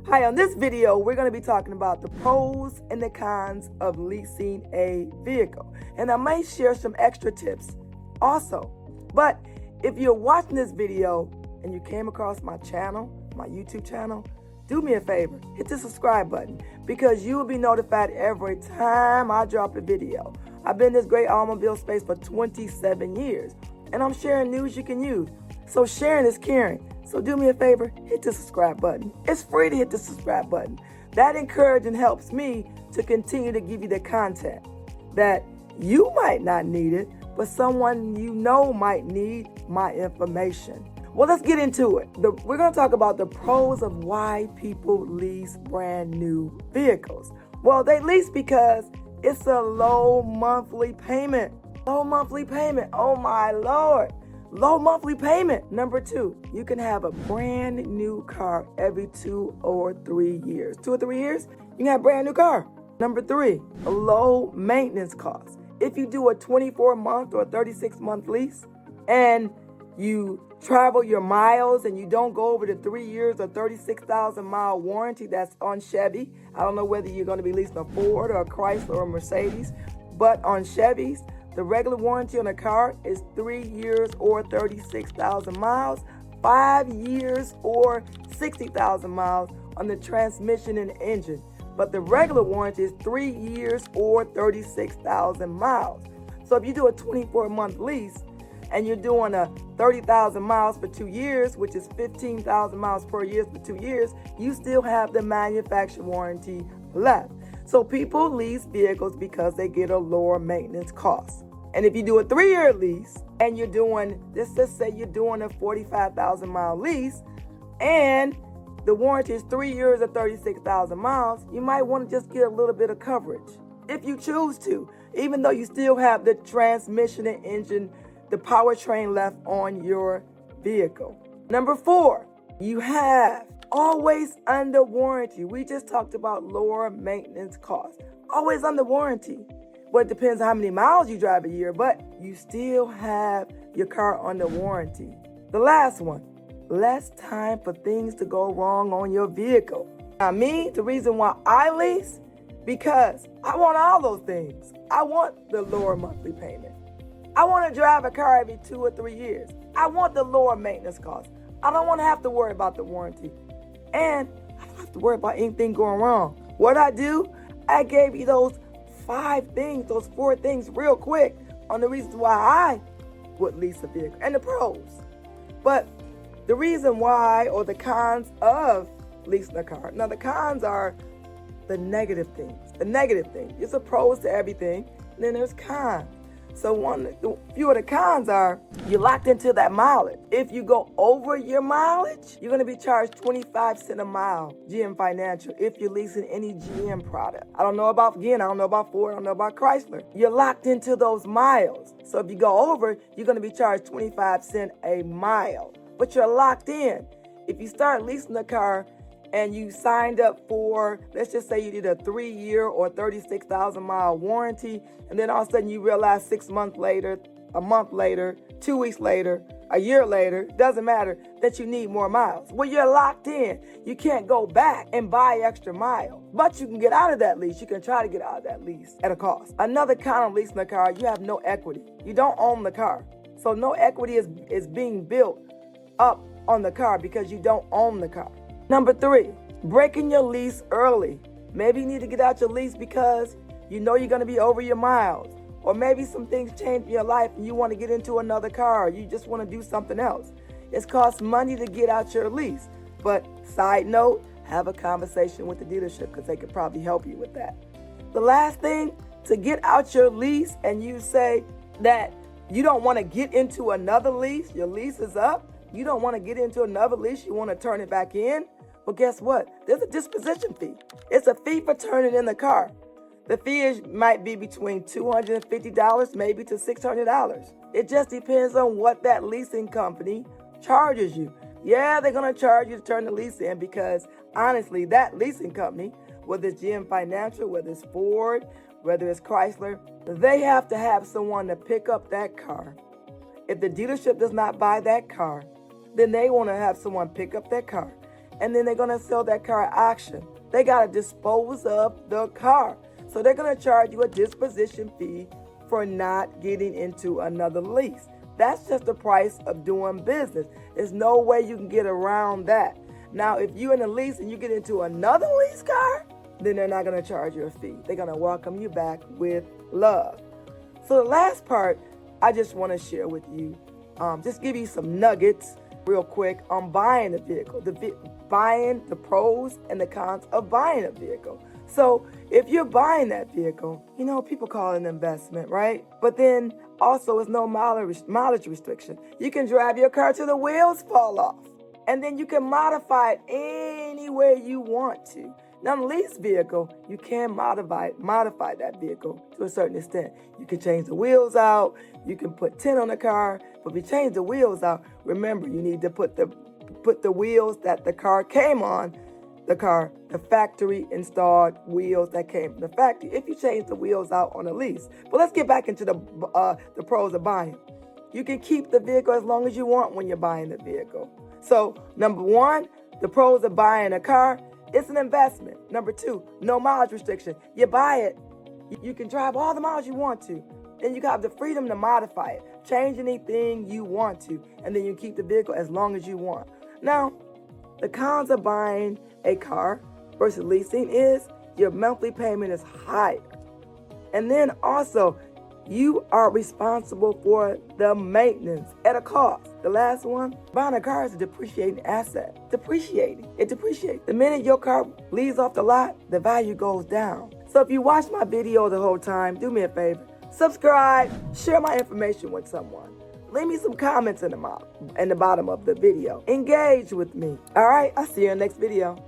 Hi, on this video, we're going to be talking about the pros and the cons of leasing a vehicle. And I might share some extra tips also. But if you're watching this video and you came across my channel, my YouTube channel, do me a favor, hit the subscribe button because you will be notified every time I drop a video. I've been in this great automobile space for 27 years and I'm sharing news you can use. So sharing is caring. So do me a favor, hit the subscribe button. It's free to hit the subscribe button. That encourages and helps me to continue to give you the content that you might not need it, but someone you know might need my information. Well, let's get into it. We're going to talk about the pros of why people lease brand new vehicles. Well, they lease because it's a low monthly payment. Low monthly payment. Oh my Lord. Low monthly payment. Number 2, you can have a brand new car every 2 or 3 years. 2 or 3 years, you can have a brand new car. Number 3, a low maintenance cost. If you do a 24-month or 36-month lease and you travel your miles and you don't go over the 3 years or 36,000 mile warranty that's on Chevy. I don't know whether you're going to be leasing a Ford or a Chrysler or a Mercedes, but on Chevys, the regular warranty on a car is 3 years or 36,000 miles, 5 years or 60,000 miles on the transmission and engine. But the regular warranty is 3 years or 36,000 miles. So if you do a 24-month lease and you're doing a 30,000 miles for 2 years, which is 15,000 miles per year for 2 years, you still have the manufacturer warranty left. So people lease vehicles because they get a lower maintenance cost. And if you do a 3-year lease and you're doing, let's just say you're doing a 45,000 mile lease and the warranty is 3 years or 36,000 miles, you might want to just get a little bit of coverage if you choose to, even though you still have the transmission and engine, the powertrain left on your vehicle. Number 4, you have always under warranty. We just talked about lower maintenance costs. Always under warranty. Well, it depends on how many miles you drive a year, but you still have your car under warranty. The last one, less time for things to go wrong on your vehicle. Now, me, the reason why I lease, because I want all those things. I want the lower monthly payment. I want to drive a car every 2 or 3 years. I want the lower maintenance costs. I don't want to have to worry about the warranty. And I don't have to worry about anything going wrong. What I do, I gave you those 5 things, those 4 things real quick on the reasons why I would lease a vehicle and the pros. But the reason why or the cons of leasing a car. Now the cons are the negative things. The negative thing. There's a pros to everything, and then there's cons. So a few of the cons are you're locked into that mileage. If you go over your mileage, you're going to be charged 25 cents a mile, GM Financial, if you're leasing any GM product. I don't know about Ford, I don't know about Chrysler. You're locked into those miles. So if you go over, you're going to be charged 25 cents a mile. But you're locked in. If you start leasing a car and you signed up for, let's just say you did a 3-year or 36,000 mile warranty, and then all of a sudden you realize 6 months later, a month later, 2 weeks later, a year later, doesn't matter, that you need more miles. Well, you're locked in. You can't go back and buy extra miles. But you can get out of that lease. You can try to get out of that lease at a cost. Another con of leasing a car, you have no equity. You don't own the car. So no equity is being built up on the car because you don't own the car. Number 3, breaking your lease early. Maybe you need to get out your lease because you know you're going to be over your miles. Or maybe some things change in your life and you want to get into another car. Or you just want to do something else. It costs money to get out your lease. But side note, have a conversation with the dealership because they could probably help you with that. The last thing, to get out your lease and you say that you don't want to get into another lease, your lease is up, you don't want to get into another lease, you want to turn it back in. Well, guess what? There's a disposition fee. It's a fee for turning in the car. The fee might be between $250 maybe to $600. It just depends on what that leasing company charges you. Yeah, they're going to charge you to turn the lease in because honestly, that leasing company, whether it's GM Financial, whether it's Ford, whether it's Chrysler, they have to have someone to pick up that car. If the dealership does not buy that car, then they want to have someone pick up that car, and then they're going to sell that car at auction. They got to dispose of the car. So they're going to charge you a disposition fee for not getting into another lease. That's just the price of doing business. There's no way you can get around that. Now, if you're in a lease and you get into another lease car, then they're not going to charge you a fee. They're going to welcome you back with love. So the last part I just want to share with you, just give you some nuggets real quick on buying a vehicle, buying the pros and the cons of buying a vehicle. So if you're buying that vehicle, people call it an investment, right? But then also it's no mileage restriction. You can drive your car till the wheels fall off, and then you can modify it any way you want to. Now, in a lease vehicle, you can modify that vehicle to a certain extent. You can change the wheels out. You can put tint on the car. But if you change the wheels out, remember, you need to put the wheels that the car came on, the factory installed wheels that came from the factory, if you change the wheels out on a lease. But let's get back into the pros of buying. You can keep the vehicle as long as you want when you're buying the vehicle. So, number one, the pros of buying a car, it's an investment. Number two, no mileage restriction. You buy it, you can drive all the miles you want to. Then you have the freedom to modify it, change anything you want to, and then you keep the vehicle as long as you want. Now, the cons of buying a car versus leasing is your monthly payment is higher. And then also, you are responsible for the maintenance at a cost. The last one, buying a car is a depreciating asset. It depreciates. The minute your car leaves off the lot, the value goes down. So if you watch my video the whole time, do me a favor. Subscribe, share my information with someone. Leave me some comments in the bottom of the video. Engage with me. All right, I'll see you in the next video.